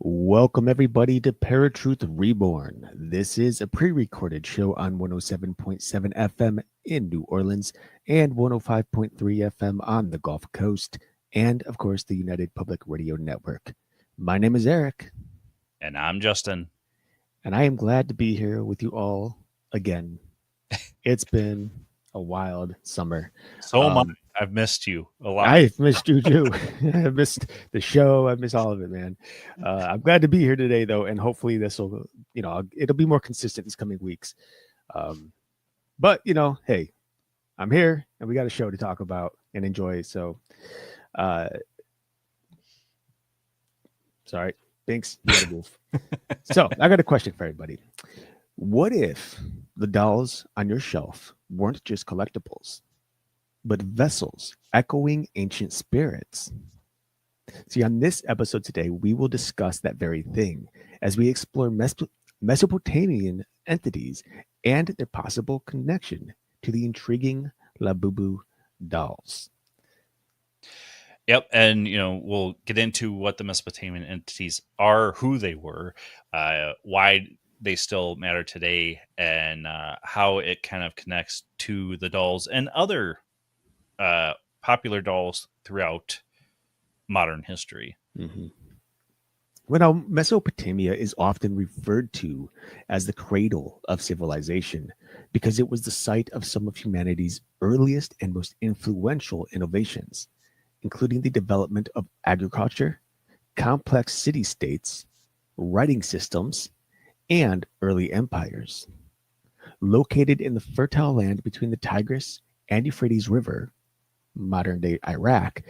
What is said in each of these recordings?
Welcome, everybody, to ParaTruth Reborn. This is a pre recorded show on 107.7 FM in New Orleans and 105.3 FM on the Gulf Coast, and of course, the United Public Radio Network. My name is Eric, And I'm Justin. and I am glad to be here with you all again. It's been a wild summer. So am I. I've missed you a lot. I've missed you too. I've missed the show. I've missed all of it, man. I'm glad to be here today, though, and hopefully this will, it'll be more consistent these coming weeks. But hey, I'm here, and we got a show to talk about and enjoy. So, sorry, Binks, you gotta move. So, I got a question for everybody. What if the dolls on your shelf weren't just collectibles, but vessels echoing ancient spirits? See, on this episode today, we will discuss that very thing as we explore Mesopotamian entities and their possible connection to the intriguing Labubu dolls. Yep. And, we'll get into what the Mesopotamian entities are, who they were, why they still matter today, and how it kind of connects to the dolls and other popular dolls throughout modern history. Mm-hmm. Well, now, Mesopotamia is often referred to as the cradle of civilization because it was the site of some of humanity's earliest and most influential innovations, including the development of agriculture, complex city states, writing systems, and early empires. Located in the fertile land between the Tigris and Euphrates River, modern day Iraq,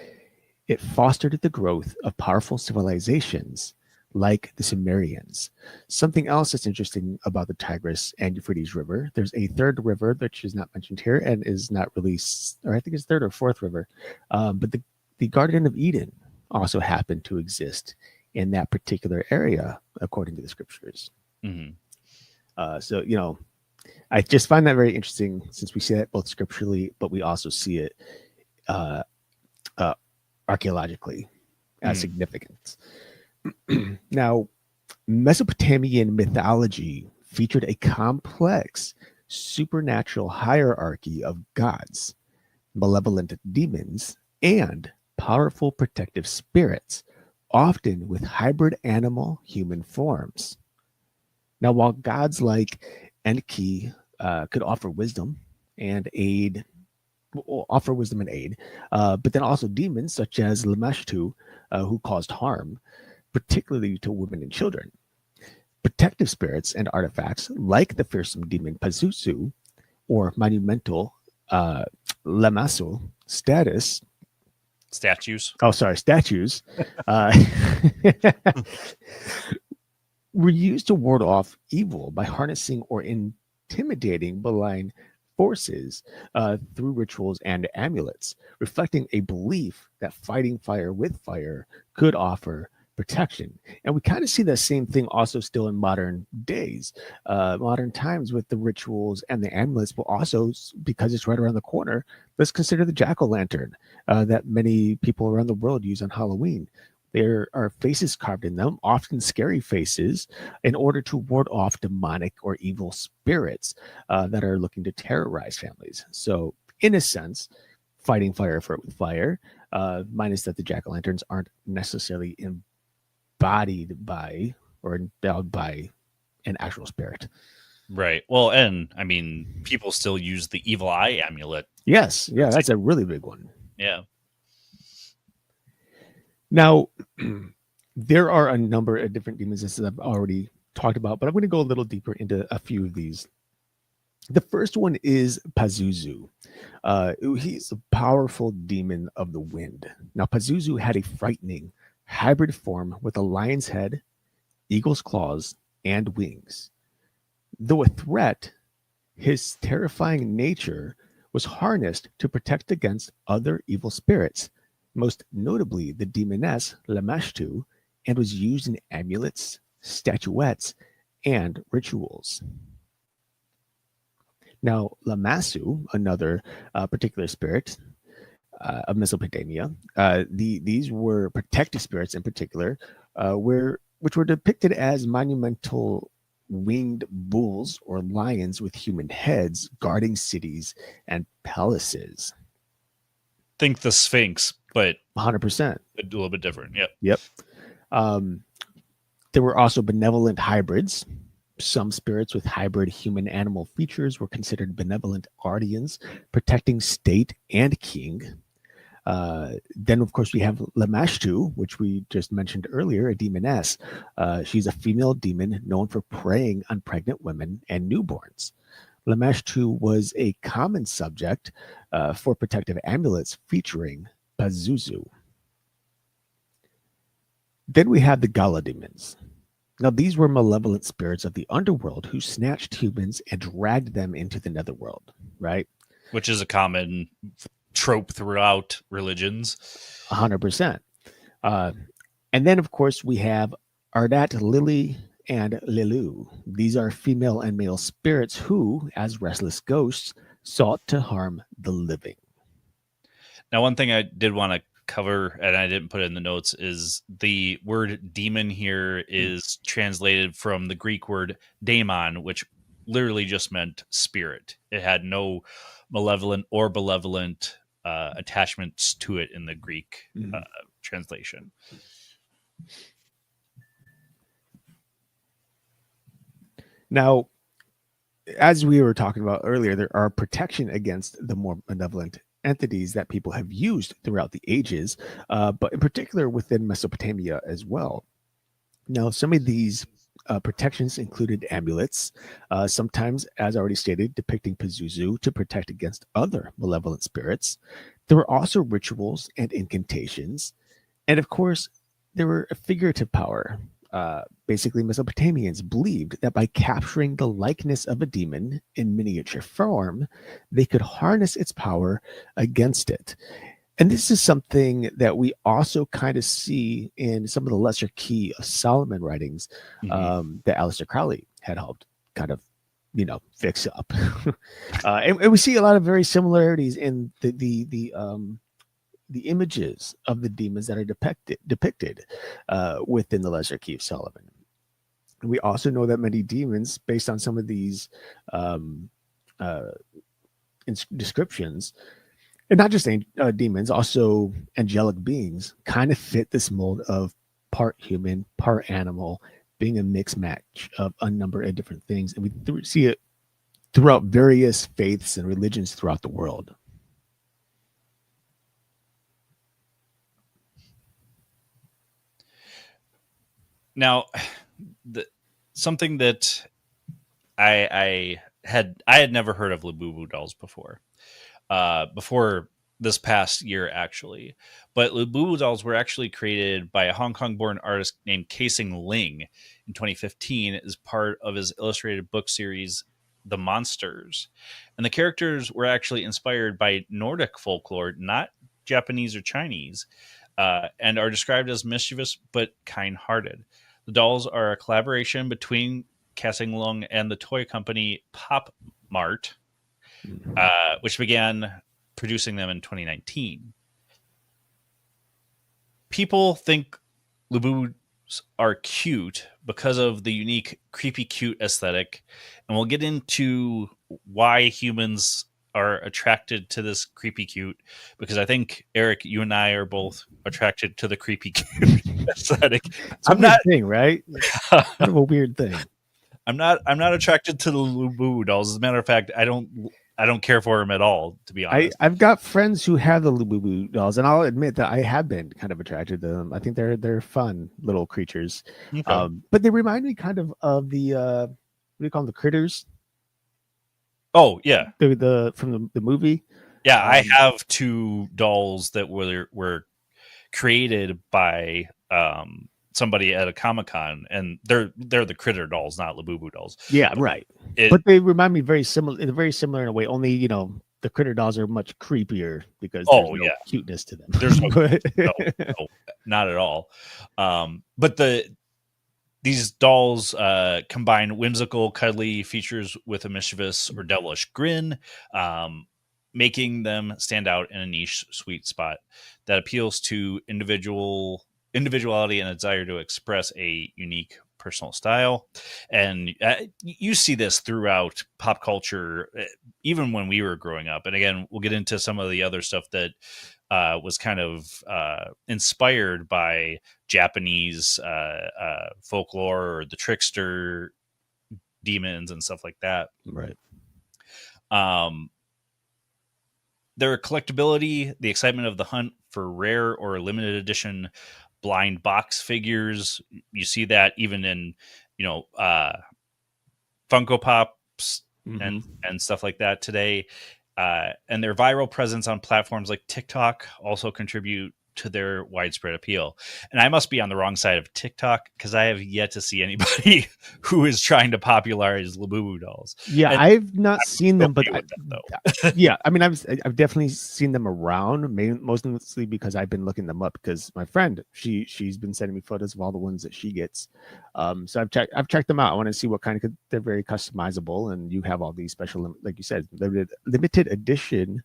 it fostered the growth of powerful civilizations like the Sumerians. Something else that's interesting about the Tigris and Euphrates River, there's a third river which is not mentioned here and is not really, or I think it's third or fourth river, but the Garden of Eden also happened to exist in that particular area, according to the scriptures. Mm-hmm. So, I just find that very interesting since we see that both scripturally, but we also see it archaeologically as significant. Now, Mesopotamian mythology featured a complex supernatural hierarchy of gods, malevolent demons, and powerful protective spirits, often with hybrid animal human forms. Now, while gods like Enki could offer wisdom and aid, but then also demons such as Lamashtu, who caused harm, particularly to women and children. Protective spirits and artifacts like the fearsome demon Pazuzu or monumental Lamasu statues. Were used to ward off evil by harnessing or intimidating malign forces through rituals and amulets, reflecting a belief that fighting fire with fire could offer protection. And we kind of see that same thing also still in modern days, modern times with the rituals and the amulets, but also because it's right around the corner, let's consider the jack-o'-lantern that many people around the world use on Halloween. There are faces carved in them, often scary faces, in order to ward off demonic or evil spirits that are looking to terrorize families. So, in a sense, fighting fire with fire, minus that the jack-o'-lanterns aren't necessarily embodied by or endowed by an actual spirit. Right. Well, and I mean, people still use the evil eye amulet. Yes. Yeah, that's a really big one. Yeah. Now, there are a number of different demons that I've already talked about, but I'm going to go a little deeper into a few of these. The first one is Pazuzu. He's a powerful demon of the wind. Now, Pazuzu had a frightening hybrid form with a lion's head, eagle's claws, and wings. Though a threat, his terrifying nature was harnessed to protect against other evil spirits, most notably the demoness Lamashtu, and was used in amulets, statuettes, and rituals. Now, Lamasu, another particular spirit of Mesopotamia, these were protective spirits in particular, where which were depicted as monumental winged bulls or lions with human heads guarding cities and palaces. Think the Sphinx, but 100%. a little bit different. Yep. Yep. Um, there were also benevolent hybrids. Some spirits with hybrid human animal features were considered benevolent guardians, protecting state and king. Then, of course, we have Lamashtu, which we just mentioned earlier, a demoness. She's a female demon known for preying on pregnant women and newborns. Lamashtu was a common subject for protective amulets featuring Pazuzu. Then we have the Gala demons. Now, these were malevolent spirits of the underworld who snatched humans and dragged them into the netherworld, right? Which is a common trope throughout religions. 100%. And then, of course, we have Ardat, Lily, and Lilu. These are female and male spirits who, as restless ghosts, sought to harm the living. Now, one thing I did want to cover, and I didn't put it in the notes, is the word demon here is translated from the Greek word daemon, which literally just meant spirit. It had no malevolent or benevolent attachments to it in the Greek translation. Now, as we were talking about earlier, there are protection against the more benevolent entities that people have used throughout the ages, but in particular within Mesopotamia as well. Now, some of these protections included amulets, sometimes, as already stated, depicting Pazuzu to protect against other malevolent spirits. There were also rituals and incantations. And of course, there were a figurative power. Basically, Mesopotamians believed that by capturing the likeness of a demon in miniature form, they could harness its power against it. And this is something that we also kind of see in some of the lesser key of Solomon writings that Aleister Crowley had helped kind of, fix up. And we see a lot of very similarities in the images of the demons that are depicted within the Lesser Key of Solomon. We also know that many demons, based on some of these descriptions, and not just demons, also angelic beings, kind of fit this mold of part human, part animal, being a mixed match of a number of different things. And we see it throughout various faiths and religions throughout the world. Now, something that I had never heard of Labubu dolls before this past year, actually. But Labubu dolls were actually created by a Hong Kong-born artist named Casing Ling in 2015 as part of his illustrated book series, The Monsters. And the characters were actually inspired by Nordic folklore, not Japanese or Chinese, and are described as mischievous but kind-hearted. The dolls are a collaboration between Casing Ling and the toy company Pop Mart, which began producing them in 2019. People think Labubus are cute because of the unique creepy cute aesthetic, and we'll get into why humans are attracted to this creepy cute, because I think, Eric, you and I are both attracted to the creepy cute aesthetic. It's a weird thing, right? Kind of a weird thing. I'm not attracted to the Labubu dolls. As a matter of fact, I don't care for them at all, to be honest. I've got friends who have the Labubu dolls, and I'll admit that I have been kind of attracted to them. I think they're fun little creatures, Okay. but they remind me kind of the what do you call them, the critters? Oh yeah, The from the movie. yeah. I have two dolls that were created by somebody at a Comic-Con, and they're the critter dolls, not Labubu dolls. Yeah, right. But they remind me very similar. They're very similar in a way. Only the critter dolls are much creepier because there's no cuteness to them. There's no, not at all. But these dolls combine whimsical, cuddly features with a mischievous or devilish grin, making them stand out in a niche sweet spot that appeals to individual individuality and a desire to express a unique personal style. And you see this throughout pop culture, even when we were growing up. And again, we'll get into some of the other stuff that was kind of inspired by Japanese folklore or the trickster demons and stuff like that. Right. Their collectability, the excitement of the hunt for rare or limited edition blind box figures. You see that even in, Funko Pops Mm-hmm. and stuff like that today. And their viral presence on platforms like TikTok also contribute to their widespread appeal. And I must be on the wrong side of TikTok because I have yet to see anybody who is trying to popularize Labubu dolls. Yeah, And I've not seen them, but okay with that, though. yeah, I mean, I've definitely seen them around, mostly because I've been looking them up because my friend she's been sending me photos of all the ones that she gets. So I've checked them out. I want to see what kind of they're very customizable, and you have all these special, like you said, limited edition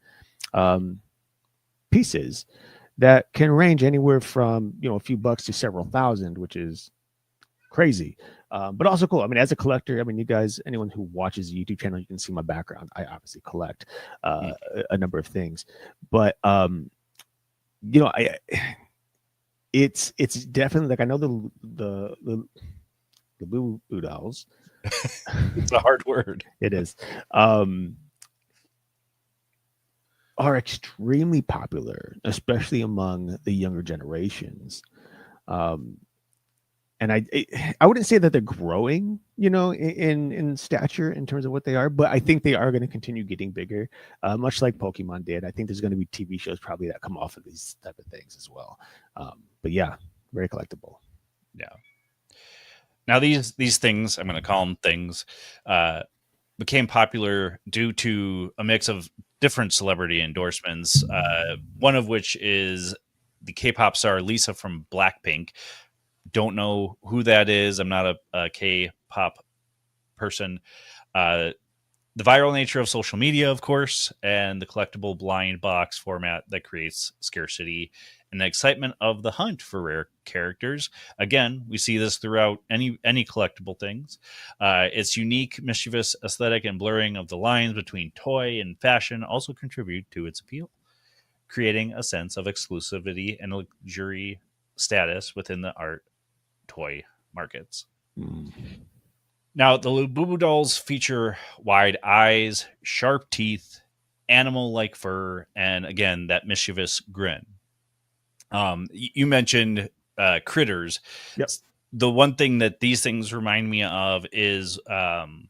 pieces that can range anywhere from a few bucks to several thousand, which is crazy, but also cool. I mean, as a collector, I mean, you guys, anyone who watches the YouTube channel, you can see my background. I obviously collect a number of things, but I it's definitely like I know the boo boo dolls. It's a hard word. It is. Are extremely popular, especially among the younger generations. And I wouldn't say that they're growing, in stature in terms of what they are, but I think they are going to continue getting bigger, much like Pokemon did. I think there's going to be TV shows probably that come off of these type of things as well. But yeah, very collectible. Yeah. Now these things, I'm going to call them things, became popular due to a mix of different celebrity endorsements. One of which is the K-pop star Lisa from Blackpink. Don't know who that is. I'm not a K-pop person. The viral nature of social media, of course, and the collectible blind box format that creates scarcity and the excitement of the hunt for rare characters. Again, we see this throughout any collectible things. Its unique, mischievous aesthetic and blurring of the lines between toy and fashion also contribute to its appeal, creating a sense of exclusivity and luxury status within the art toy markets. Now, the Labubu dolls feature wide eyes, sharp teeth, animal-like fur, and again, that mischievous grin. You mentioned critters. Yep. The one thing that these things remind me of is I'm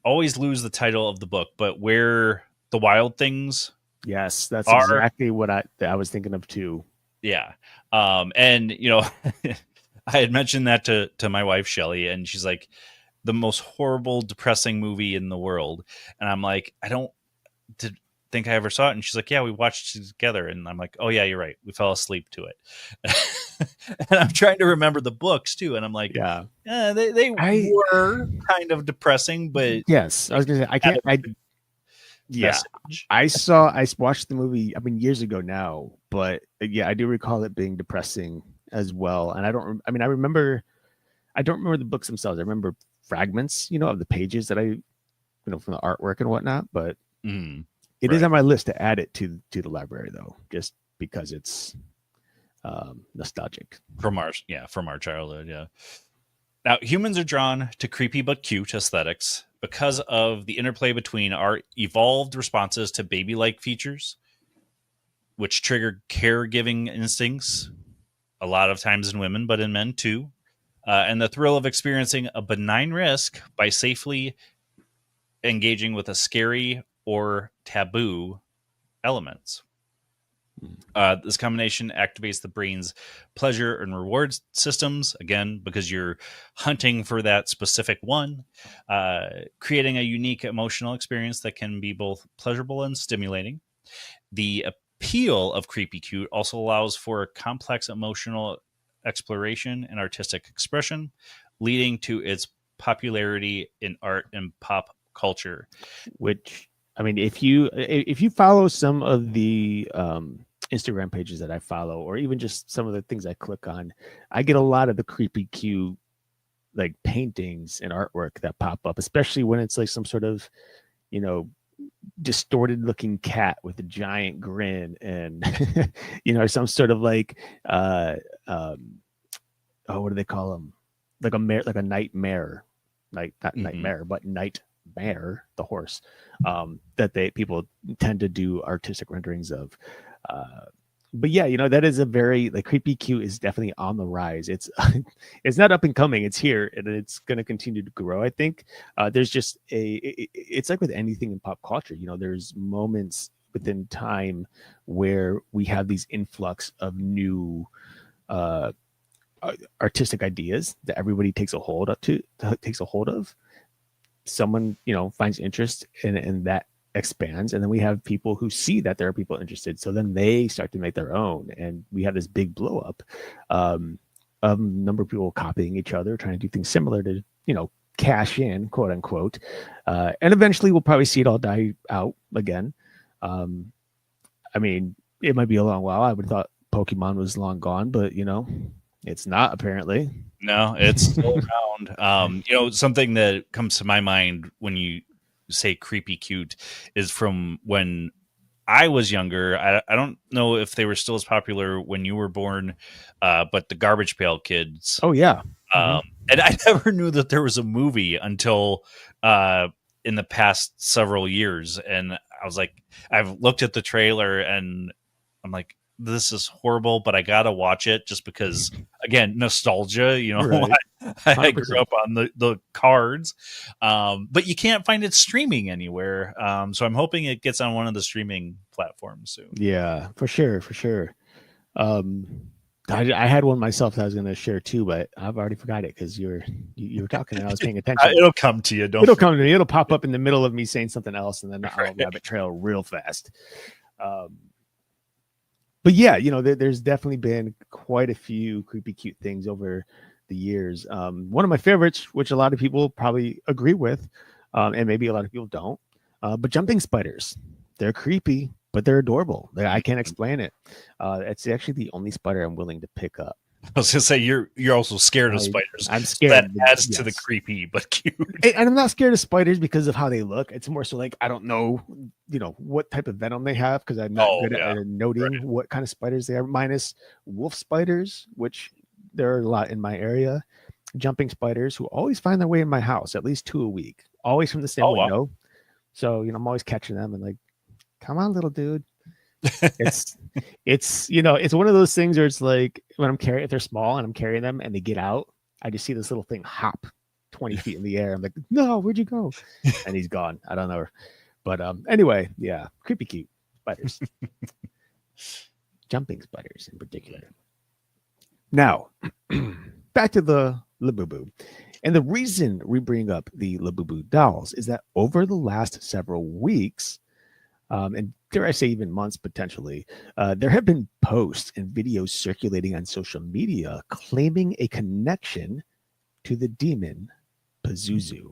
always lose the title of the book, but where the wild things. Yes, that's are, exactly what I was thinking of too. Yeah. And I had mentioned that to my wife, Shelly, and she's like, the most horrible, depressing movie in the world. And I'm like, I don't think I ever saw it. And she's like, yeah, we watched it together. And I'm like, oh yeah, you're right. We fell asleep to it. And I'm trying to remember the books too. And I'm like, Yeah, they were kind of depressing, but yes, I was gonna say I can't. Yeah, message. I watched the movie. I mean, years ago now, but yeah, I do recall it being depressing as well. And I don't. I mean, I don't remember the books themselves. I remember fragments, of the pages that from the artwork and whatnot. But it is on my list to add it to the library, though, just because it's nostalgic from our childhood. Yeah. Now, humans are drawn to creepy but cute aesthetics because of the interplay between our evolved responses to baby-like features, which trigger caregiving instincts, a lot of times in women, but in men too, and the thrill of experiencing a benign risk by safely engaging with a scary or taboo elements. This combination activates the brain's pleasure and reward systems, again, because you're hunting for that specific one, creating a unique emotional experience that can be both pleasurable and stimulating. The appeal of Creepy Cute also allows for a complex emotional exploration and artistic expression, leading to its popularity in art and pop culture. Which, I mean, if you follow some of the Instagram pages that I follow, or even just some of the things I click on, I get a lot of the creepy cute like paintings and artwork that pop up, especially when it's like some sort of, you know, distorted looking cat with a giant grin and some sort of like uh um oh, what do they call them, like a mare, like a nightmare, like not Mhm. nightmare but nightmare, the horse, that they people tend to do artistic renderings of. uh but yeah, that is a very like creepy cute is definitely on the rise. It's it's not up and coming, it's here, and it's going to continue to grow, I think. There's just it's like with anything in pop culture, there's moments within time where we have these influx of new uh artistic ideas that everybody takes a hold of. Someone finds interest and that expands, and then we have people who see that there are people interested, so then they start to make their own, and we have this big blow up, um number of people copying each other, trying to do things similar to cash in, quote unquote. And eventually we'll probably see it all die out again. um I mean, it might be a long while. I would have thought Pokemon was long gone, but it's not, apparently. No, it's still around. Something that comes to my mind when you say creepy cute is from when I was younger. I don't know if they were still as popular when you were born, but the Garbage Pail Kids. Oh yeah. Um, and I never knew that there was a movie until uh, in the past several years. And I was like, I've looked at the trailer and I'm like, this is horrible, but I gotta watch it just because, again, nostalgia. Right. I grew 100%. up on the cards, but you can't find it streaming anywhere. So I'm hoping it gets on one of the streaming platforms soon. Yeah, for sure, for sure. Um, I had one myself that I was going to share too, but I've already forgot it because you were talking and I was paying attention. It'll come to you. Don't. It'll come to me. It'll pop up in the middle of me saying something else, and then I'll Right. rabbit trail real fast. Um, but yeah, there's definitely been quite a few creepy cute things over the years. One of my favorites, which a lot of people probably agree with, and maybe a lot of people don't, but jumping spiders. They're creepy, but they're adorable. I can't explain it. It's actually the only spider I'm willing to pick up. I was gonna say you're also scared of spiders. I'm So that scared. adds to the Yes. creepy but cute. And I'm not scared of spiders because of how they look. It's more so like I don't know, what type of venom they have, because I'm not Oh good at yeah, noting right. what kind of spiders they are. Minus wolf spiders, which there are a lot in my area. Jumping spiders who always find their way in my house, at least 2 a week, always from the same Oh wow. window. So I'm always catching them and like, come on, little dude. It's it's one of those things where it's like when I'm carrying, if they're small and I'm carrying them and they get out, I just see this little thing hop 20 feet in the air. I'm like, no, where'd you go? And he's gone. I don't know. But anyway, yeah, creepy cute spiders. Jumping spiders in particular. Now, back to the Labubu. And the reason we bring up the Labubu dolls is that over the last several weeks, and dare I say even months potentially, there have been posts and videos circulating on social media claiming a connection to the demon Pazuzu.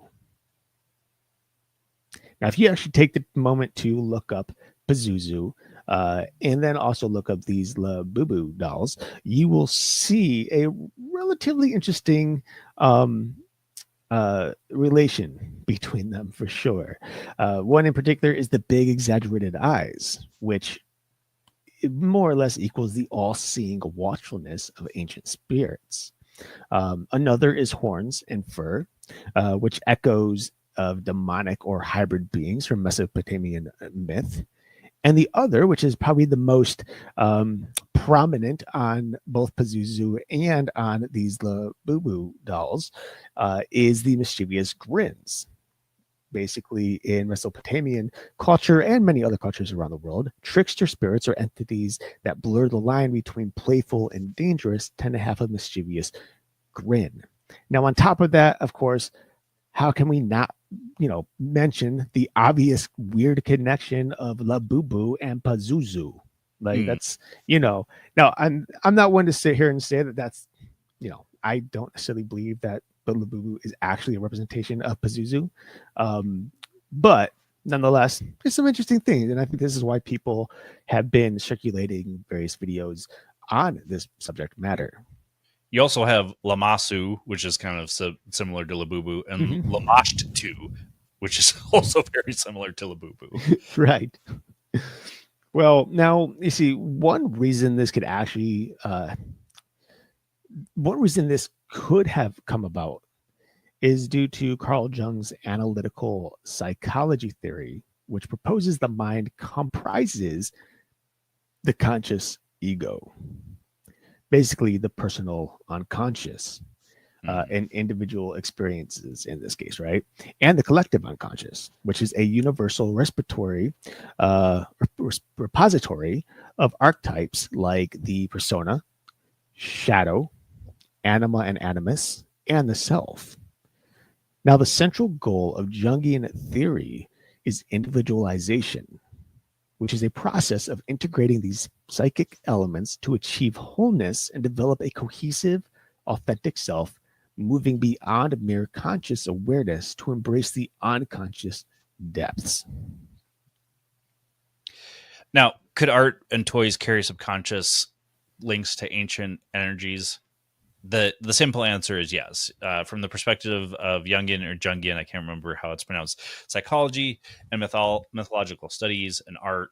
Now, if you actually take the moment to look up Pazuzu, and then also look up these Labubu dolls, you will see a relatively interesting relation between them for sure. One in particular is the big exaggerated eyes, which more or less equals the all-seeing watchfulness of ancient spirits. Another is horns and fur, which echoes of demonic or hybrid beings from Mesopotamian myth. And the other, which is probably the most prominent on both Pazuzu and on these Labubu dolls, is the mischievous grins. Basically, in Mesopotamian culture and many other cultures around the world, trickster spirits or entities that blur the line between playful and dangerous tend to have a mischievous grin. Now, on top of that, of course, how can we not, mention the obvious weird connection of Labubu and Pazuzu? Like Hmm. that's, now I'm not one to sit here and say that that's, I don't necessarily believe that the Labubu is actually a representation of Pazuzu, but nonetheless, there's some interesting things, and I think this is why people have been circulating various videos on this subject matter. You also have Lamasu, which is kind of similar to Labubu, and Mhm. Lamashtu, which is also very similar to Labubu. Right. Well, now you see one reason this could have come about is due to Carl Jung's analytical psychology theory, which proposes the mind comprises the conscious ego, basically the personal unconscious, Mm. and individual experiences in this case, right? And the collective unconscious, which is a universal respiratory repository of archetypes like the persona, shadow, anima and animus, and the self. Now, the central goal of Jungian theory is individualization, which is a process of integrating these psychic elements to achieve wholeness and develop a cohesive, authentic self, moving beyond mere conscious awareness to embrace the unconscious depths. Now, could art and toys carry subconscious links to ancient energies? The simple answer is yes. From the perspective of Jungian or Jungian, I can't remember how it's pronounced. Psychology and mythological studies and art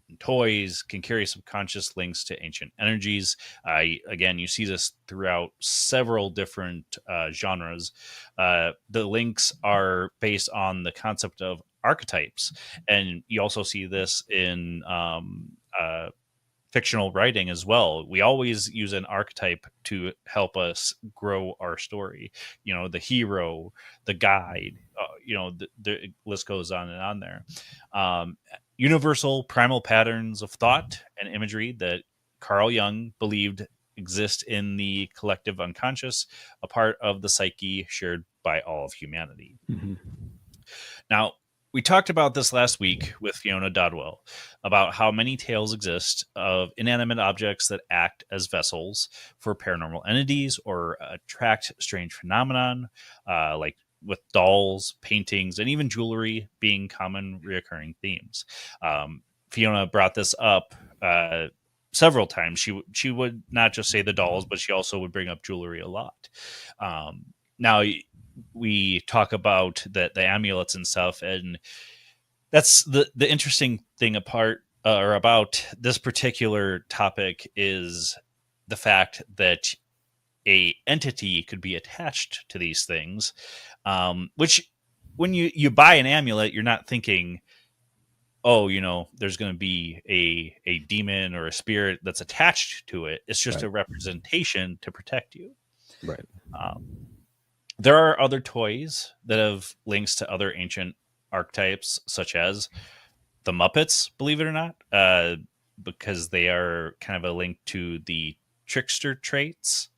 and toys can carry subconscious links to ancient energies. Again, you see this throughout several different genres. The links are based on the concept of archetypes, and you also see this in fictional writing as well. We always use an archetype to help us grow our story. You know, the hero, the guide, the list goes on and on there. Universal primal patterns of thought and imagery that Carl Jung believed exist in the collective unconscious, a part of the psyche shared by all of humanity. Mhm. Now, we talked about this last week with Fiona Dodwell about how many tales exist of inanimate objects that act as vessels for paranormal entities or attract strange phenomenon, like with dolls, paintings, and even jewelry being common reoccurring themes. Fiona brought this up several times. She would not just say the dolls, but she also would bring up jewelry a lot. Now, we talk about the amulets and stuff, and that's the interesting thing apart or about this particular topic is the fact that a entity could be attached to these things, which when you buy an amulet, you're not thinking, oh, there's going to be a demon or a spirit that's attached to it. It's just Right, a representation to protect you. right. um, There are other toys that have links to other ancient archetypes, such as the Muppets, believe it or not, because they are kind of a link to the trickster traits.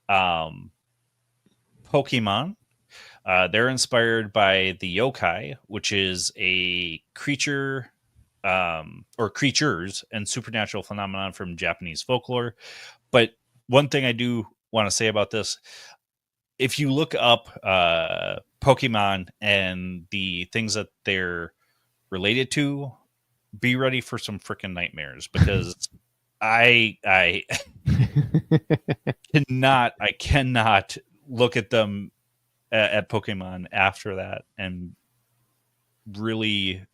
Um, Pokemon, they're inspired by the yokai, which is a creature or creatures and supernatural phenomenon from Japanese folklore. But one thing I do want to say about this, if you look up Pokemon and the things that they're related to, be ready for some freaking nightmares because I cannot look at them at Pokemon after that and really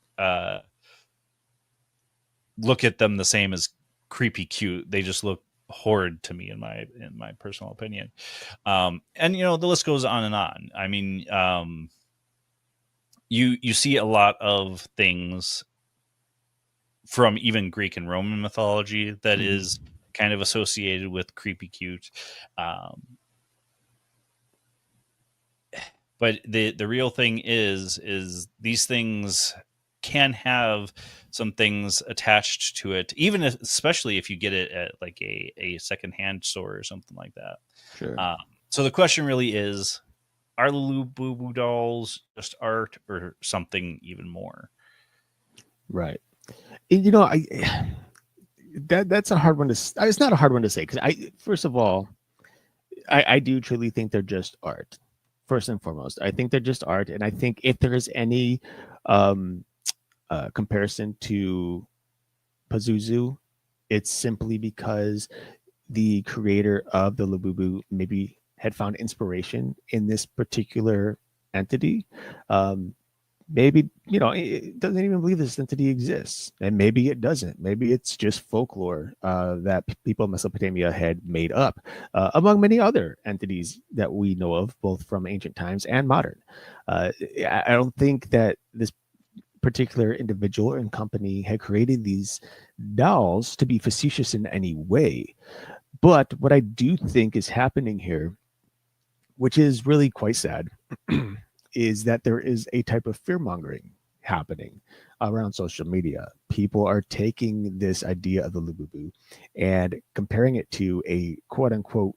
look at them the same as creepy cute. They just look horrid to me in my personal opinion. And the list goes on and on. I mean, you see a lot of things from even Greek and Roman mythology that is Mhm. kind of associated with creepy cute. Um, but the real thing is these things can have some things attached to it, even especially if you get it at like a secondhand store or something like that. Sure. Um, so the question really is: are the Labubu dolls just art or something even more? Right. And, I that's a hard one to. It's not a hard one to say because first of all, I do truly think they're just art. First and foremost, I think they're just art, and I think if there is any um, comparison to Pazuzu, it's simply because the creator of the Labubu maybe had found inspiration in this particular entity. Um, maybe it doesn't even believe this entity exists, and maybe it doesn't. Maybe it's just folklore that people in Mesopotamia had made up, among many other entities that we know of, both from ancient times and modern. I don't think that this particular individual and company had created these dolls to be facetious in any way. But what I do think is happening here, which is really quite sad, is that there is a type of fear mongering happening around social media. People are taking this idea of the Lububu and comparing it to a quote unquote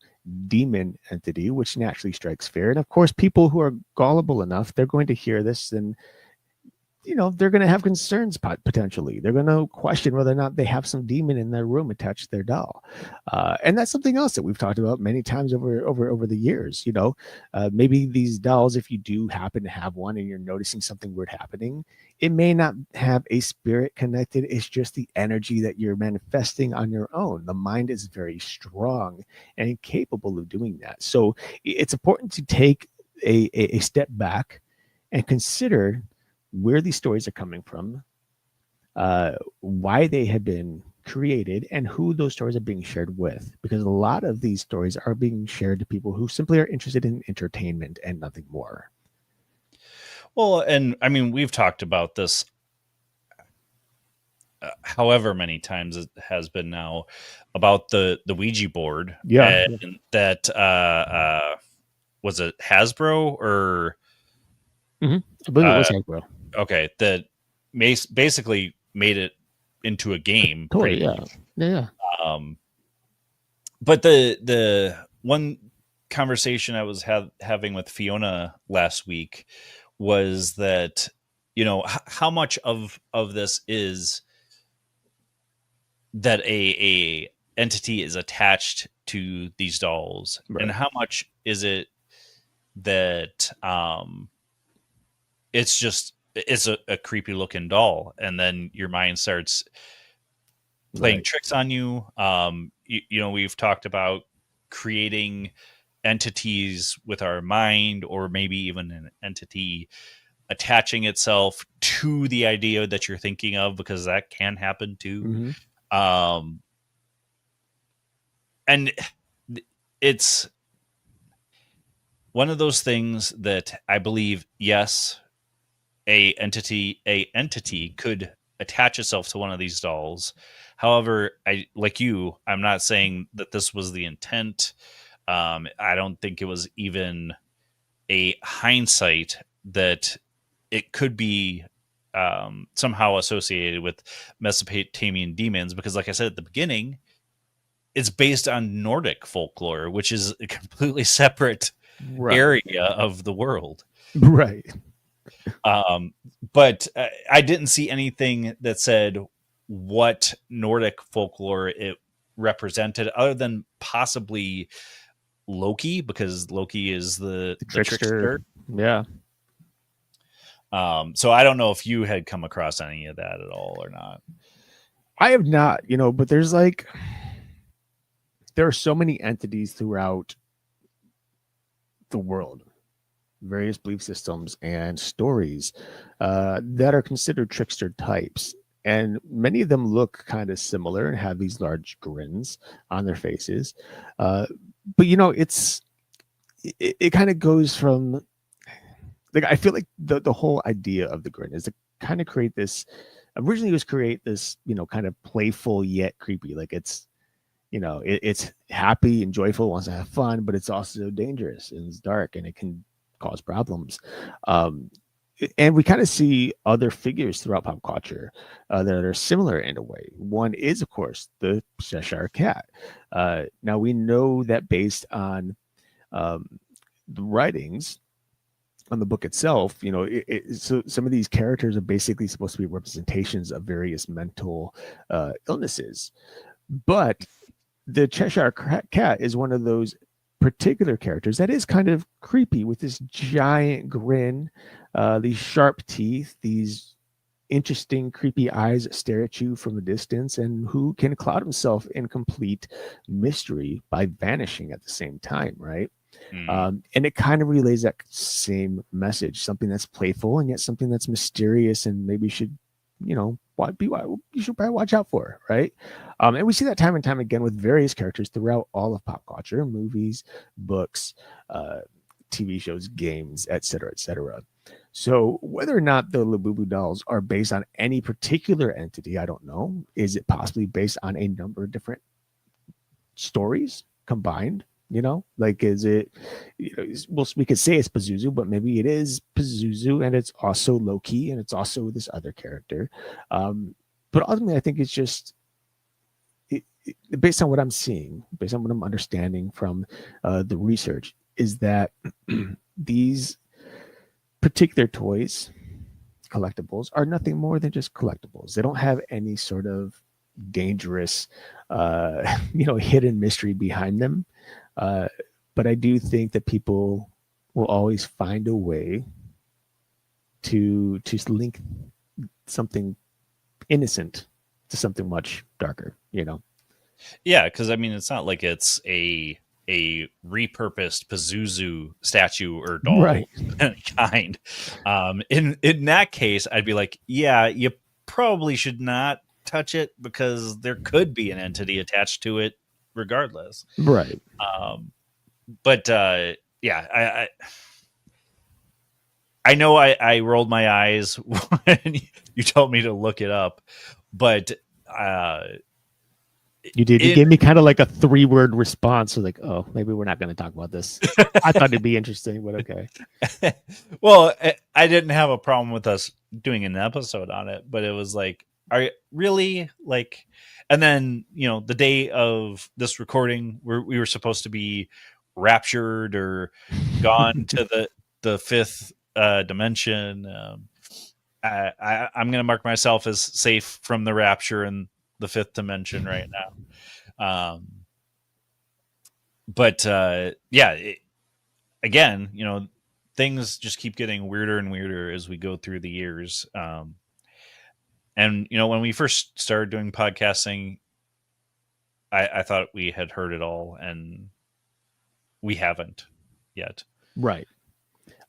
demon entity, which naturally strikes fear. And of course, people who are gullible enough, they're going to hear this and they're going to have concerns potentially. They're going to question whether or not they have some demon in their room attached to their doll, and that's something else that we've talked about many times over the years. Maybe these dolls, if you do happen to have one and you're noticing something weird happening, it may not have a spirit connected. It's just the energy that you're manifesting on your own. The mind is very strong and capable of doing that. So it's important to take a step back and consider where these stories are coming from, why they have been created, and who those stories are being shared with. Because a lot of these stories are being shared to people who simply are interested in entertainment and nothing more. Well, and I mean, we've talked about this however many times it has been now about the Ouija board, Yeah. and that was it Hasbro or Mm-hmm. I believe it was uh, Hasbro. okay, that basically made it into a game, pretty Totally. Yeah. much. Yeah. Um, but the one conversation I was having with Fiona last week was that how much of this is that a entity is attached to these dolls, and Right. how much is it that it's a creepy looking doll, and then your mind starts playing Right. tricks on you. We've talked about creating entities with our mind, or maybe even an entity attaching itself to the idea that you're thinking of, because that can happen too. Mm-hmm. um and it's one of those things that I believe, yes, a entity could attach itself to one of these dolls. However, I'm not saying that this was the intent. I don't think it was even a hindsight that it could be somehow associated with Mesopotamian demons, because, like I said at the beginning, it's based on Nordic folklore, which is a completely separate Right. area of the world. Right. Um, but I didn't see anything that said what Nordic folklore it represented, other than possibly Loki, because Loki is the The trickster. trickster. Yeah. So I don't know if you had come across any of that at all or not. I have not, but there are so many entities throughout the world, various belief systems and stories that are considered trickster types. And many of them look kind of similar and have these large grins on their faces. But it kind of goes from, like, I feel like the whole idea of the grin is to kind of create this. Originally, it was create this, kind of playful yet creepy. Like it's happy and joyful, wants to have fun, but it's also dangerous and it's dark and it can cause problems. Um, and we kind of see other figures throughout pop culture that are similar in a way. One is, of course, the Cheshire Cat. Now we know that based on the writings on the book itself, so some of these characters are basically supposed to be representations of various mental illnesses, but the Cheshire Cat is one of those particular characters that is kind of creepy with this giant grin, these sharp teeth, these interesting, creepy eyes that stare at you from a distance, and who can cloud himself in complete mystery by vanishing at the same time, right? Mm. And it kind of relays that same message, something that's playful and yet something that's mysterious, and maybe should, you should probably watch out for, right? And we see that time and time again with various characters throughout all of pop culture, movies, books, uh, TV shows, games, etc., etc. So whether or not the Labubu dolls are based on any particular entity, I don't know. Is it possibly based on a number of different stories combined? Like, is it, well, we could say it's Pazuzu, but maybe it is Pazuzu and it's also Loki and it's also this other character. But ultimately, I think it's just based on what I'm seeing, based on what I'm understanding from the research, is that these particular toys, collectibles, are nothing more than just collectibles. They don't have any sort of dangerous, hidden mystery behind them. Uh, but I do think that people will always find a way to link something innocent to something much darker. Yeah, because I mean, it's not like it's a repurposed Pazuzu statue or doll Right. of any kind. In that case, I'd be like, yeah, you probably should not touch it because there could be an entity attached to it, regardless. Right. Um, but yeah, I know I rolled my eyes when you told me to look it up, but uh, You did. You in gave me kind of like a 3-word response. So like, oh, maybe we're not going to talk about this. I thought it'd be interesting, but okay. well, I didn't have a problem with us doing an episode on it, but it was like, are you really like? And then the day of this recording, we were supposed to be raptured or gone to the fifth dimension. I'm going to mark myself as safe from the rapture in the fifth dimension right now. But yeah, again, things just keep getting weirder and weirder as we go through the years. And when we first started doing podcasting, I thought we had heard it all, and we haven't yet. Right.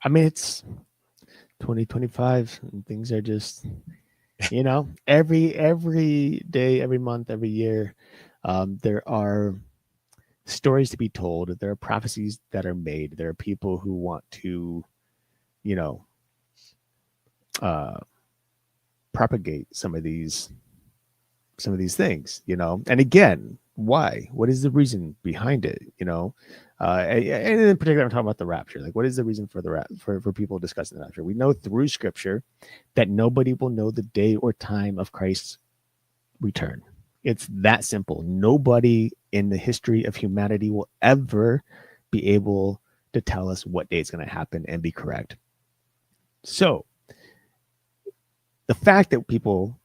I mean, it's 2025 and things are just, every day, every month, every year, there are stories to be told. There are prophecies that are made. There are people who want to, you know, uh, propagate some of these things, And again, why? What is the reason behind it? And in particular, I'm talking about the rapture. Like, what is the reason for for people discussing the rapture? We know through Scripture that nobody will know the day or time of Christ's return. It's that simple. Nobody in the history of humanity will ever be able to tell us what day it's going to happen and be correct. So, the fact that people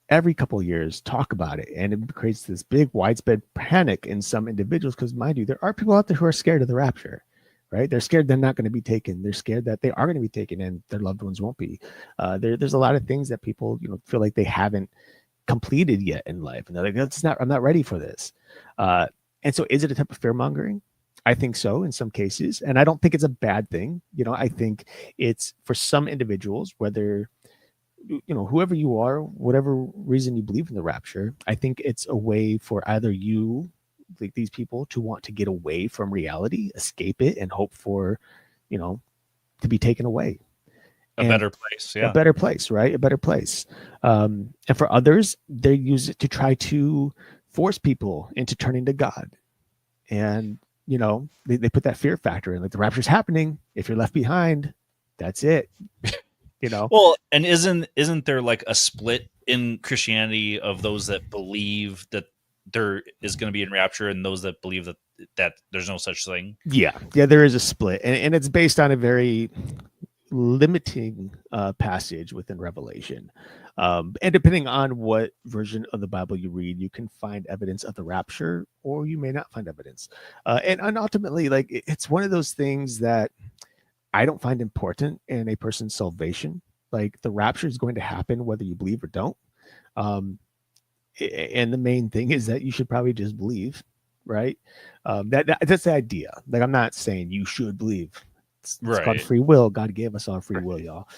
every couple of years talk about it and it creates this big widespread panic in some individuals, because mind you, there are people out there who are scared of the rapture, right? They're scared they're not going to be taken. They're scared that they are going to be taken and their loved ones won't be. There's a lot of things that people feel like they haven't completed yet in life, and they're like, I'm not ready for this. And so is it a type of fear mongering? I think so in some cases, and I don't think it's a bad thing. I think it's for some individuals, whether whoever you are, whatever reason you believe in the rapture, I think it's a way for either you, like these people, to want to get away from reality, escape it, and hope for, to be taken away. A And better place, a yeah. better place, right? A better place. And for others, they use it to try to force people into turning to God. And, they put that fear factor in, like, the rapture's happening. If you're left behind, that's it. Well, and isn't there like a split in Christianity of those that believe that there is going to be a rapture and those that believe that there's no such thing? Yeah, there is a split, and it's based on a very limiting passage within Revelation. And depending on what version of the Bible you read, you can find evidence of the rapture, or you may not find evidence. And ultimately, like, it's one of those things that I don't find important in a person's salvation. Like the rapture is going to happen whether you believe or don't. Um, and the main thing is that you should probably just believe, right? That's the idea. Like I'm not saying you should believe. It's called Right. free will. God gave us all free will, Right. y'all.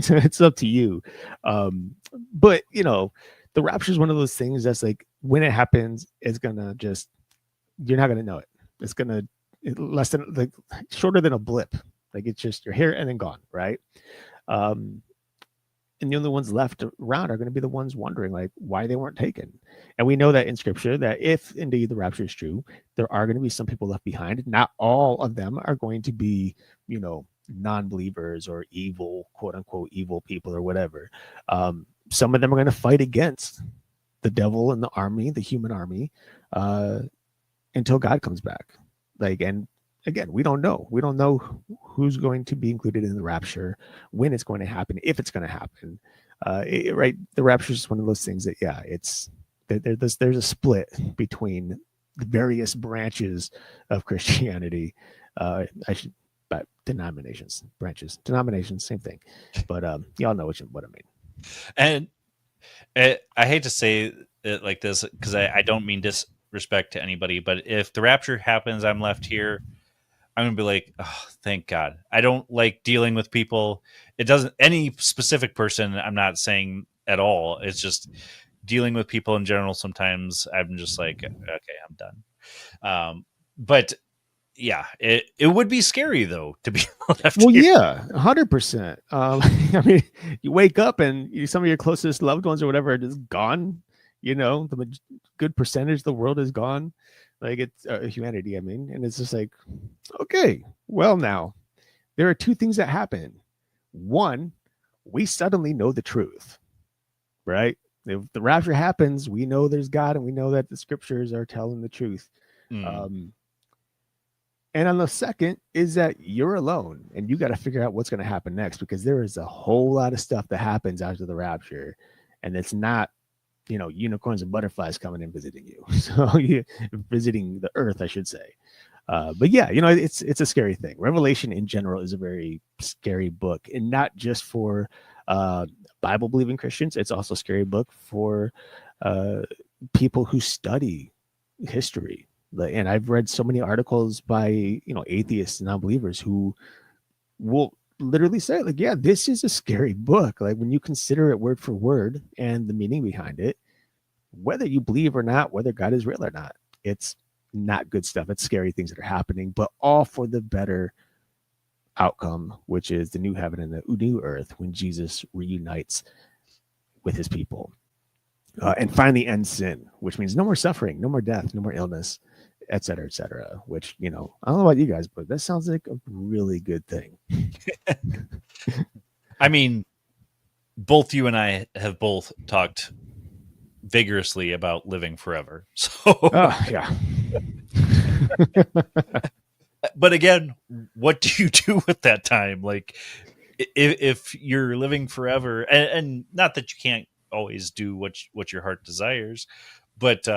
So it's up to you. But you know, the rapture is one of those things that's like when it happens, it's gonna just you're not gonna know it. It's gonna less than like shorter than a blip. Like it's just you're here and then gone, right? Um, and the only ones left around are going to be the ones wondering like why they weren't taken. And we know that in scripture that if indeed the rapture is true, there are going to be some people left behind. Not all of them are going to be, you know, non-believers or evil, quote unquote, evil people or whatever. Some of them are going to fight against the devil and the army, the human army, uh, until God comes back. Like, and again, we don't know. We don't know who's going to be included in the rapture, when it's going to happen, if it's going to happen. Right? The rapture is one of those things that, yeah, it's there's a split between the various branches of Christianity. I should, but denominations, branches, denominations, same thing. But y'all know what I mean. And I hate to say it like this because I don't mean disrespect to anybody, but if the rapture happens, I'm left here. I'm gonna be like, oh, thank God. I don't like dealing with people. It doesn't any specific person. I'm not saying at all. It's just dealing with people in general. Sometimes I'm just like, okay, I'm done. But yeah, it would be scary though to be left Well, here. yeah, 100%. I mean, you wake up and some of your closest loved ones or whatever are just gone. You know, good percentage of the world is gone. Like it's humanity, I mean, and it's just like, okay, well, now there are two things that happen. One, we suddenly know the truth, right? If the rapture happens, we know there's God and we know that the scriptures are telling the truth. Mm. Um, and on the second is that you're alone and you got to figure out what's going to happen next because there is a whole lot of stuff that happens after the rapture. And it's not, you know, unicorns and butterflies coming and visiting you. So you visiting the earth, I should say. But yeah, you know, it's a scary thing. Revelation in general is a very scary book, and not just for Bible believing Christians. It's also a scary book for uh, people who study history. And I've read so many articles by atheists and non-believers who will literally say like, yeah, this is a scary book. Like when you consider it word for word and the meaning behind it, whether you believe or not, whether God is real or not, it's not good stuff. It's scary things that are happening, but all for the better outcome, which is the new heaven and the new earth when Jesus reunites with his people and finally ends sin, which means no more suffering, no more death, no more illness, et cetera, et cetera. Which, you know, I don't know about you guys, but that sounds like a really good thing. I mean, both you and I have both talked vigorously about living forever. So, Yeah. but again, what do you do with that time? Like, if you're living forever, and not that you can't always do what your heart desires, but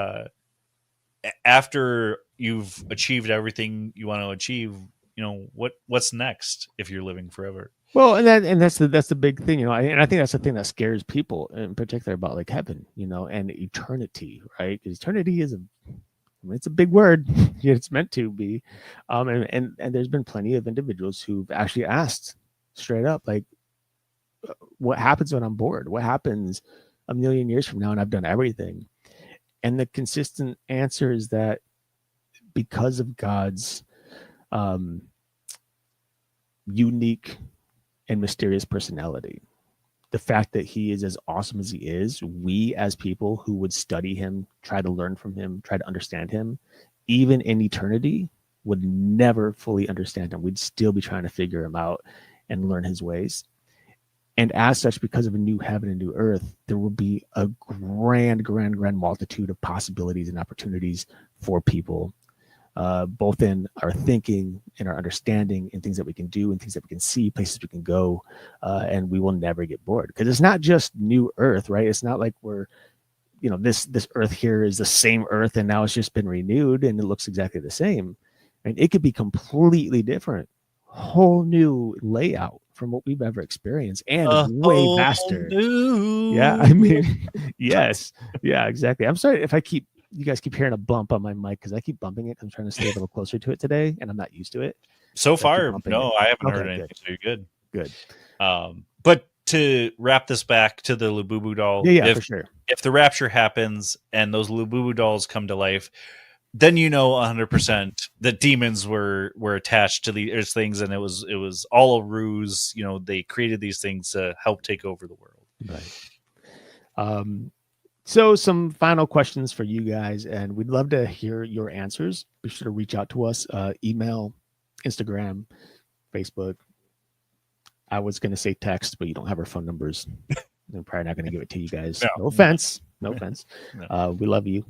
after you've achieved everything you want to achieve, you know what's next if you're living forever. Well, and that's the big thing, you know, and I think that's the thing that scares people in particular about like heaven, you know, and eternity, right? Because eternity is it's a big word. It's meant to be, and there's been plenty of individuals who've actually asked straight up, like, what happens when I'm bored? What happens a million years from now and I've done everything? And the consistent answer is that because of God's um, unique and mysterious personality, the fact that he is as awesome as he is, we as people who would study him, try to learn from him, try to understand him, even in eternity, would never fully understand him. We'd still be trying to figure him out and learn his ways. And as such, because of a new heaven and new earth, there will be a grand multitude of possibilities and opportunities for people, both in our thinking, in our understanding, in things that we can do, and things that we can see, places we can go, and we will never get bored. Because it's not just new earth, right? It's not like we're, you know, this earth here is the same earth, and now it's just been renewed and it looks exactly the same. And it could be completely different, whole new layout from what we've ever experienced, and A way whole vaster. Yeah, I new mean, yes, yeah, exactly. I'm sorry if you guys keep hearing a bump on my mic because I keep bumping it. I'm trying to stay a little closer to it today, and I'm not used to it. So So I keep far, bumping it. no, I haven't heard Okay, good, anything. So you're good. good. But to wrap this back to the Labubu doll, Yeah, for sure. if the rapture happens and those Labubu dolls come to life, then 100% that demons were attached to these things, and it was all a ruse. They created these things to help take over the world. Right. So some final questions for you guys, and we'd love to hear your answers. Be sure to reach out to us, email, Instagram, Facebook. I was going to say text, but you don't have our phone numbers. I'm probably not going to give it to you guys. No offense. No offense. No. We love you.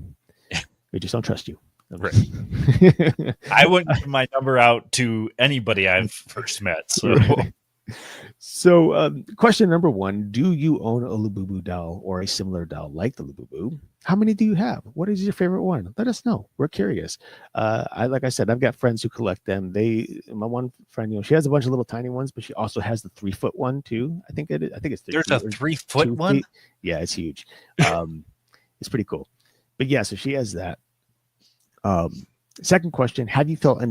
We just don't trust you. Right. I wouldn't give my number out to anybody I've first met. So, right. So, question number 1: do you own a Labubu doll or a similar doll like the Labubu? How many do you have? What is your favorite one? Let us know. We're curious. Like I said, I've got friends who collect them. My one friend, she has a bunch of little tiny ones, but she also has the 3-foot one too. I think it's 3 there's a feet 3-foot 2 one. feet. Yeah, it's huge. It's pretty cool. But yeah, so she has that. Second question: have you felt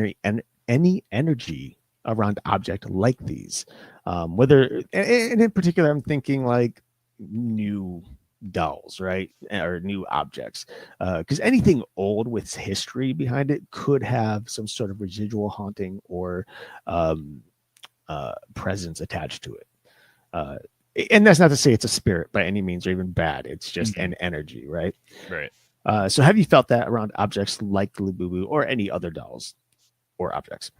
any energy around object like these? Whether, and in particular, I'm thinking like new dolls, right, or new objects, because anything old with history behind it could have some sort of residual haunting or presence attached to it. And that's not to say it's a spirit by any means or even bad. It's just an energy, right? Right. So have you felt that around objects like the Labubu or any other dolls or objects?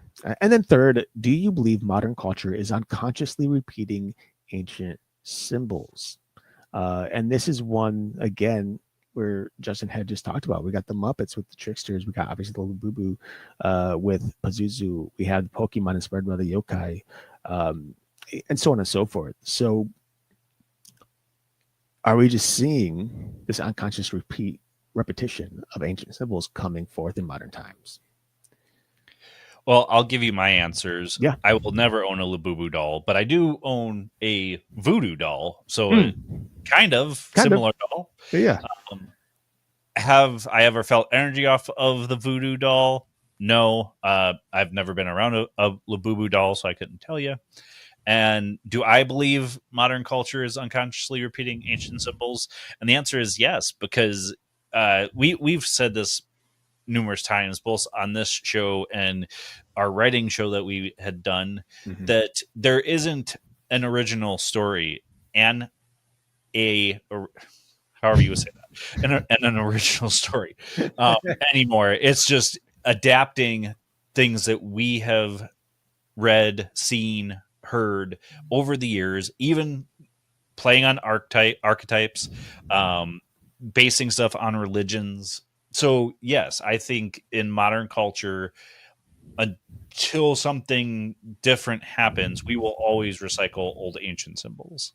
And then third, do you believe modern culture is unconsciously repeating ancient symbols? And this is one, again, where Justin had just talked about. We got the Muppets with the tricksters. We got obviously the Labubu with Pazuzu. We had Pokemon inspired by the yokai, and so on and so forth. So are we just seeing this unconscious repetition of ancient symbols coming forth in modern times? Well, I'll give you my answers. Yeah. I will never own a Labubu doll, but I do own a voodoo doll. So kind of similar doll. Yeah. Have I ever felt energy off of the voodoo doll? No. I've never been around a Labubu doll, so I couldn't tell you. And do I believe modern culture is unconsciously repeating ancient symbols? And the answer is yes, because we've said this numerous times, both on this show and our writing show that we had done, that there isn't an original story and however you would say that, and an original story anymore. It's just adapting things that we have read, seen, heard over the years, even playing on archetypes, basing stuff on religions. So yes, I think in modern culture, until something different happens, we will always recycle old ancient symbols.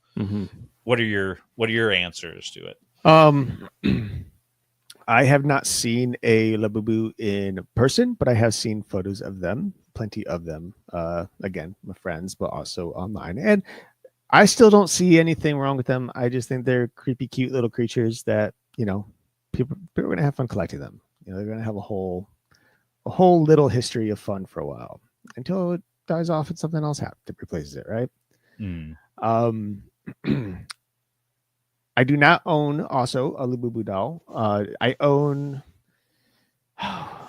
What are your answers to it? I have not seen a Labubu in person, but I have seen photos of them, plenty of them. Again, my friends, but also online. And I still don't see anything wrong with them. I just think they're creepy, cute little creatures that, people are going to have fun collecting them. They're going to have a whole little history of fun for a while until it dies off and something else replaces it, right? I do not own also a Labubu doll. I own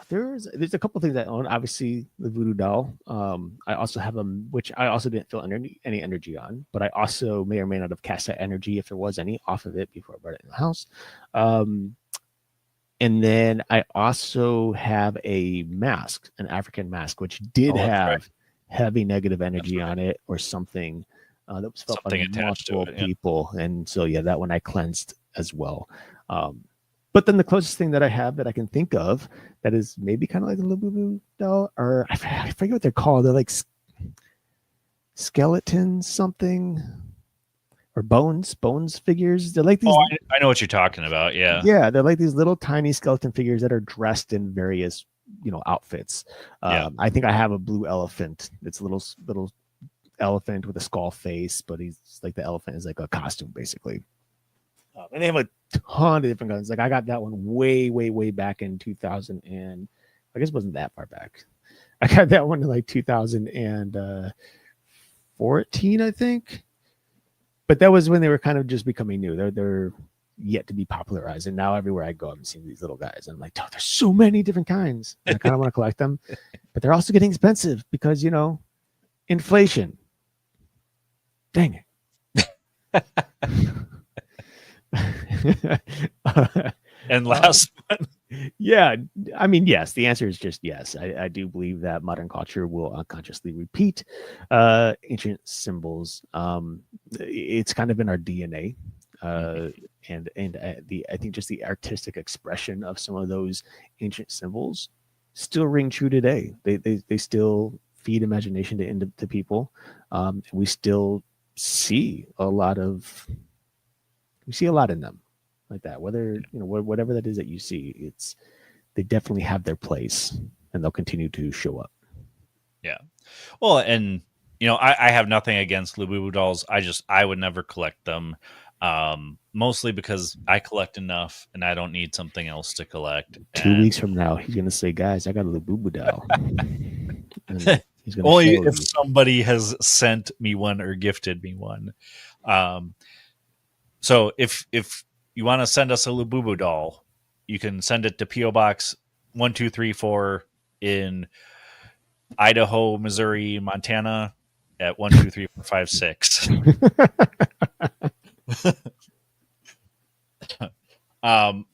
there's a couple things I own. Obviously, the voodoo doll. I also have which I also didn't feel any energy on, but I also may or may not have cast that energy, if there was any, off of it before I brought it in the house. And then I also have a mask, an African mask, which did have heavy negative energy on it or something that was felt by multiple people. And so, yeah, that one I cleansed as well. But then the closest thing that I have that I can think of that is maybe kind of like a Labubu doll, or I forget what they're called. They're like skeletons something, or bones figures. They're like these. Oh, I know what you're talking about. Yeah. Yeah, they're like these little tiny skeleton figures that are dressed in various, outfits. I think I have a blue elephant. It's a little elephant with a skull face, but he's like the elephant is like a costume basically. And they have a ton of different guns. Like I got that one way back in 2000, and I guess it wasn't that far back. I got that one in like 2014, I think. But that was when they were kind of just becoming new. They're yet to be popularized, and now everywhere I go, I'm seeing these little guys. And I'm like, oh, there's so many different kinds. And I kind of want to collect them, but they're also getting expensive because inflation. Dang it. And last one. Yeah, I mean, yes. The answer is just yes. I do believe that modern culture will unconsciously repeat ancient symbols. It's kind of in our DNA, and I think just the artistic expression of some of those ancient symbols still ring true today. They still feed imagination to people. We still see a lot in them like that. Whether whatever that is that you see, they definitely have their place, and they'll continue to show up. Yeah. Well, and I have nothing against Labubu dolls. I would never collect them. Mostly because I collect enough and I don't need something else to collect. 2 weeks from now, he's gonna say, "Guys, I got a Labubu doll." And he's gonna only show if you. somebody has sent me one or gifted me one. So if you want to send us a Labubu doll, you can send it to P.O. Box 1234 in Idaho, Missouri, Montana at 123456.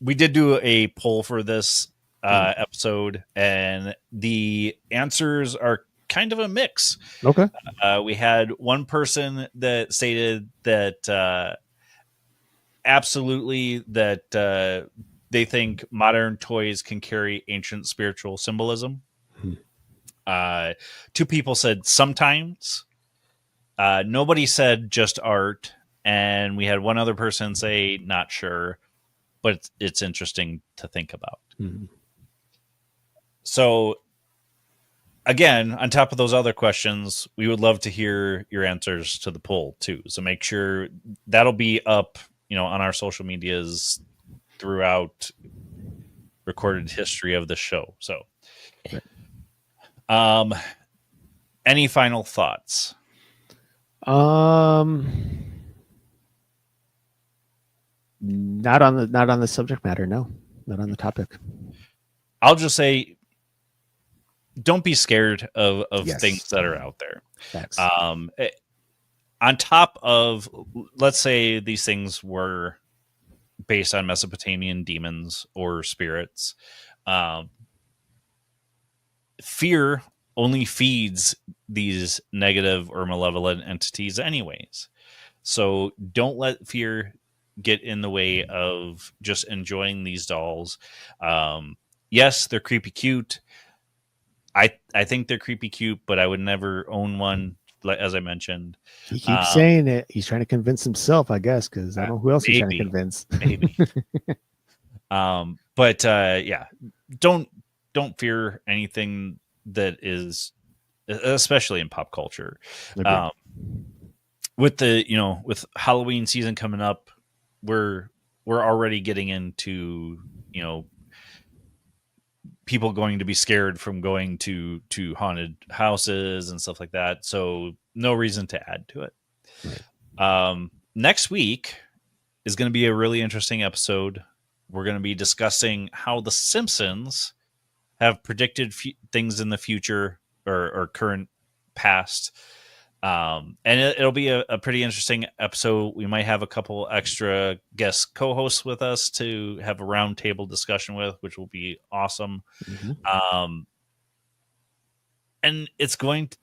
We did do a poll for this episode, and the answers are kind of a mix. Okay. We had one person that stated that absolutely that they think modern toys can carry ancient spiritual symbolism. Two people said sometimes. Nobody said just art, and we had one other person say not sure, but it's interesting to think about. So again, on top of those other questions, we would love to hear your answers to the poll too. So make sure that'll be up, on our social medias throughout recorded history of the show. So, any final thoughts? Not on the subject matter. No, not on the topic. I'll just say, don't be scared of Yes. things that are out there. Facts. On top of, let's say these things were based on Mesopotamian demons or spirits, fear only feeds these negative or malevolent entities anyways. So don't let fear get in the way of just enjoying these dolls. Yes, they're creepy cute. I think they're creepy cute, but I would never own one, as I mentioned. He keeps saying it. He's trying to convince himself, I guess, because I don't know who else he's trying to convince. Maybe. But yeah, don't fear anything that is, especially in pop culture. With with Halloween season coming up, we're already getting into people going to be scared from going to haunted houses and stuff like that. So no reason to add to it. Next week is going to be a really interesting episode. We're going to be discussing how the Simpsons have predicted things in the future or current past. And it'll be a pretty interesting episode. We might have a couple extra guest co-hosts with us to have a roundtable discussion with, which will be awesome. And it's going to,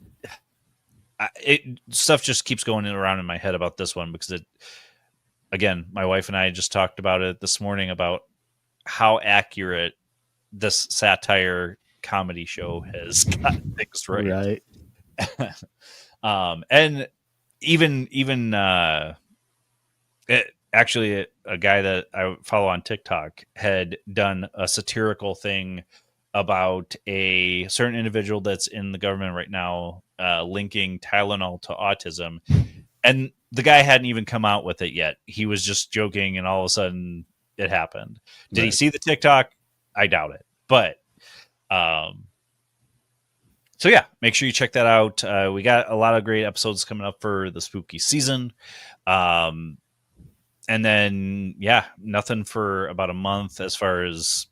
stuff just keeps going around in my head about this one because again, my wife and I just talked about it this morning about how accurate this satire comedy show has gotten things right. And even actually a guy that I follow on TikTok had done a satirical thing about a certain individual that's in the government right now, linking Tylenol to autism. And the guy hadn't even come out with it yet. He was just joking, and all of a sudden it happened. Did he Right. see the TikTok? I doubt it. But so yeah, make sure you check that out. We got a lot of great episodes coming up for the spooky season. And then yeah, nothing for about a month as far as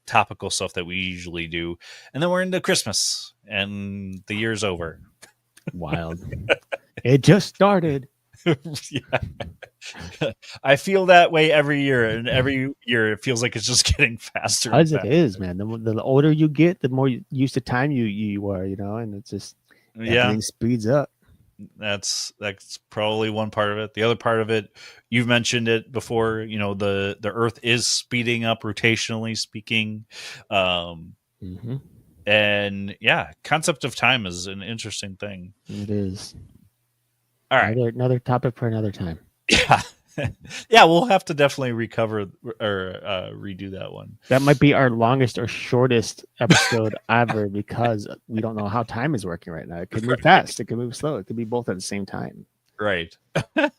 topical stuff that we usually do. And then we're into Christmas and the year's over. Wild. It just started. Yeah. I feel that way every year, and every year it feels like it's just getting faster. As and it is, man. The older you get, the more used to time you are, and it's just Yeah, everything speeds up. that's probably one part of it. The other part of it, you've mentioned it before. The Earth is speeding up rotationally speaking, Mm-hmm. and yeah, concept of time is an interesting thing. It is. All right, Another topic for another time. yeah, yeah, we'll have to definitely recover or redo that one. That might be our longest or shortest episode ever because we don't know how time is working right now. It could move fast. It could move slow. It could be both at the same time. Right. All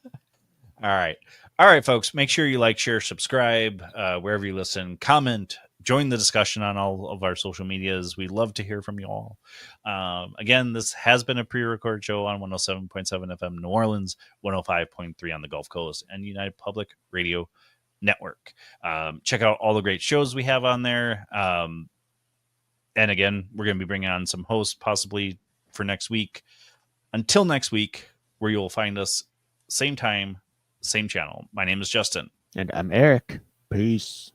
right. All right, folks. Make sure you like, share, subscribe, wherever you listen, comment, join the discussion on all of our social medias. We love to hear from you all. Again, this has been a pre-record show on 107.7 FM New Orleans, 105.3 on the Gulf Coast, and United Public Radio Network. Check out all the great shows we have on there. And again, we're going to be bringing on some hosts possibly for next week. Until next week, where you'll find us same time, same channel. My name is Justin. And I'm Eric. Peace.